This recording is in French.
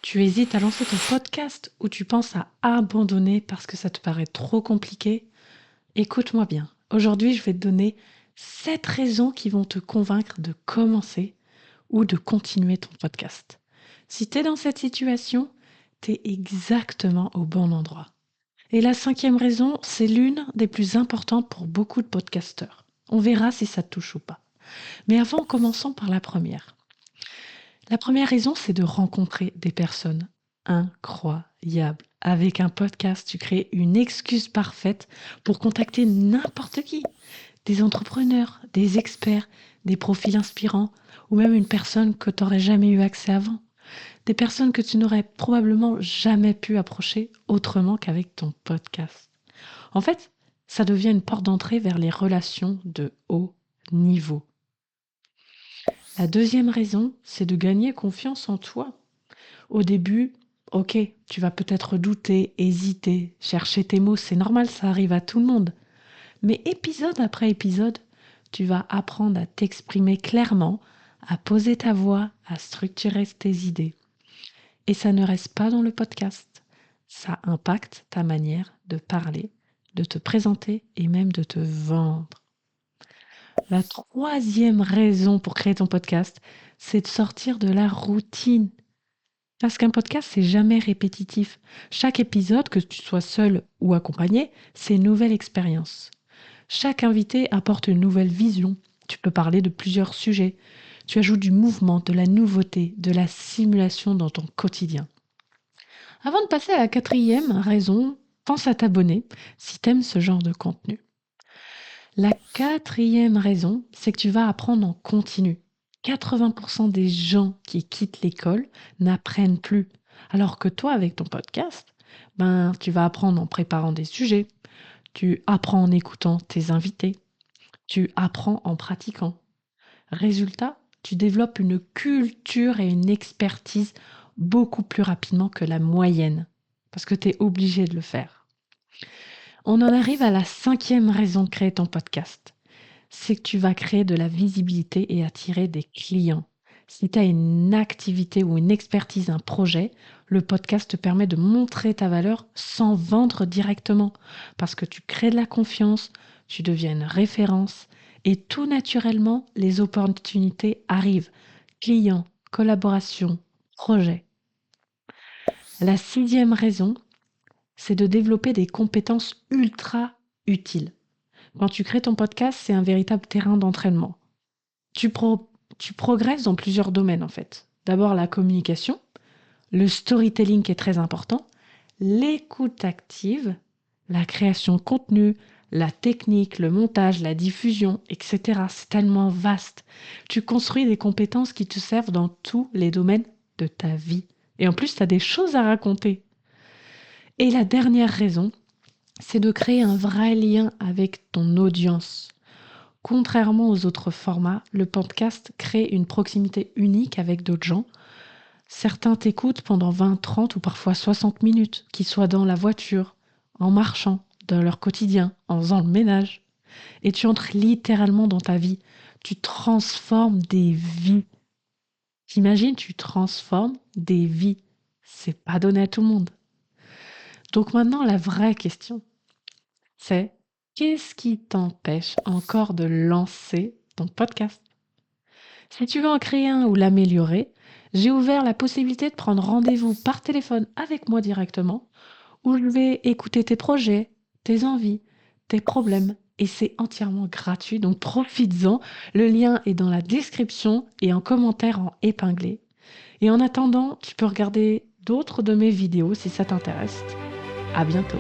Tu hésites à lancer ton podcast ou tu penses à abandonner parce que ça te paraît trop compliqué? Écoute-moi bien. Aujourd'hui, je vais te donner 7 raisons qui vont te convaincre de commencer ou de continuer ton podcast. Si tu es dans cette situation, tu es exactement au bon endroit. Et la 5e raison, c'est l'une des plus importantes pour beaucoup de podcasteurs. On verra si ça te touche ou pas. Mais avant, commençons par la première. La première raison, c'est de rencontrer des personnes incroyables. Avec un podcast, tu crées une excuse parfaite pour contacter n'importe qui. Des entrepreneurs, des experts, des profils inspirants ou même une personne que tu n'aurais jamais eu accès avant. Des personnes que tu n'aurais probablement jamais pu approcher autrement qu'avec ton podcast. En fait, ça devient une porte d'entrée vers les relations de haut niveau. La deuxième raison, c'est de gagner confiance en toi. Au début, ok, tu vas peut-être douter, hésiter, chercher tes mots, c'est normal, ça arrive à tout le monde. Mais épisode après épisode, tu vas apprendre à t'exprimer clairement, à poser ta voix, à structurer tes idées. Et ça ne reste pas dans le podcast. Ça impacte ta manière de parler, de te présenter et même de te vendre. La troisième raison pour créer ton podcast, c'est de sortir de la routine. Parce qu'un podcast, c'est jamais répétitif. Chaque épisode, que tu sois seul ou accompagné, c'est une nouvelle expérience. Chaque invité apporte une nouvelle vision. Tu peux parler de plusieurs sujets. Tu ajoutes du mouvement, de la nouveauté, de la simulation dans ton quotidien. Avant de passer à la 4e raison, pense à t'abonner si tu aimes ce genre de contenu. La 4e raison, c'est que tu vas apprendre en continu. 80% des gens qui quittent l'école n'apprennent plus. Alors que toi, avec ton podcast, tu vas apprendre en préparant des sujets, tu apprends en écoutant tes invités, tu apprends en pratiquant. Résultat, tu développes une culture et une expertise beaucoup plus rapidement que la moyenne, parce que tu es obligé de le faire. On en arrive à la 5e raison de créer ton podcast. C'est que tu vas créer de la visibilité et attirer des clients. Si tu as une activité ou une expertise, un projet, le podcast te permet de montrer ta valeur sans vendre directement. Parce que tu crées de la confiance, tu deviens une référence et tout naturellement, les opportunités arrivent. Clients, collaboration, projet. La 6e raison, c'est de développer des compétences ultra utiles. Quand tu crées ton podcast, c'est un véritable terrain d'entraînement. Tu, tu progresses dans plusieurs domaines en fait. D'abord la communication, le storytelling qui est très important, l'écoute active, la création de contenu, la technique, le montage, la diffusion, etc. C'est tellement vaste. Tu construis des compétences qui te servent dans tous les domaines de ta vie. Et en plus, tu as des choses à raconter. Et la dernière raison, c'est de créer un vrai lien avec ton audience. Contrairement aux autres formats, le podcast crée une proximité unique avec d'autres gens. Certains t'écoutent pendant 20, 30 ou parfois 60 minutes, qu'ils soient dans la voiture, en marchant, dans leur quotidien, en faisant le ménage. Et tu entres littéralement dans ta vie. Tu transformes des vies. T'imagines, tu transformes des vies. C'est pas donné à tout le monde. Donc maintenant, la vraie question, c'est qu'est-ce qui t'empêche encore de lancer ton podcast? Si tu veux en créer un ou l'améliorer, j'ai ouvert la possibilité de prendre rendez-vous par téléphone avec moi directement, où je vais écouter tes projets, tes envies, tes problèmes, et c'est entièrement gratuit, donc profites-en. Le lien est dans la description et en commentaire en épinglé. Et en attendant, tu peux regarder d'autres de mes vidéos si ça t'intéresse. À bientôt.